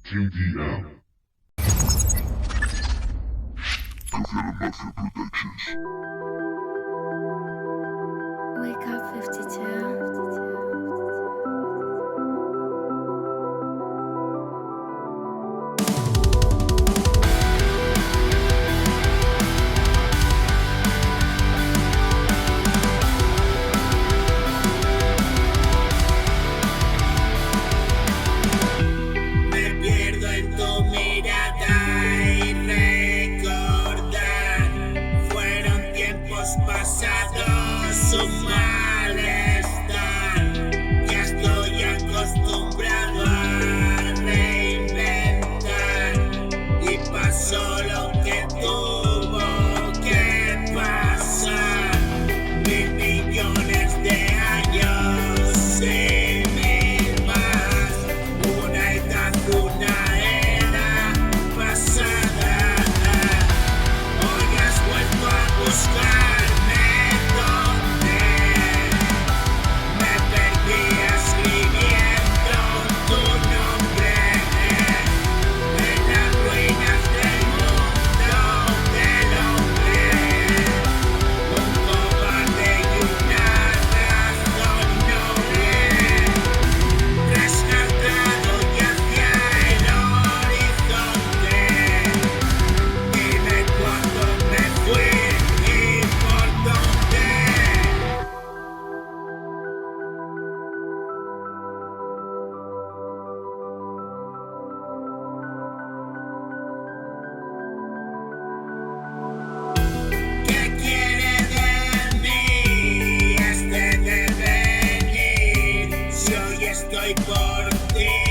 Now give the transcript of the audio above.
KDM. Profile Mafia Productions. Wake up 52. Pasados un malestar, ya estoy acostumbrado a reinventar y pasó lo que tuvo que pasar. 1.000.000.000 de años y mil más, una edad, una era pasada. Hoy has vuelto a buscar estoy por ti.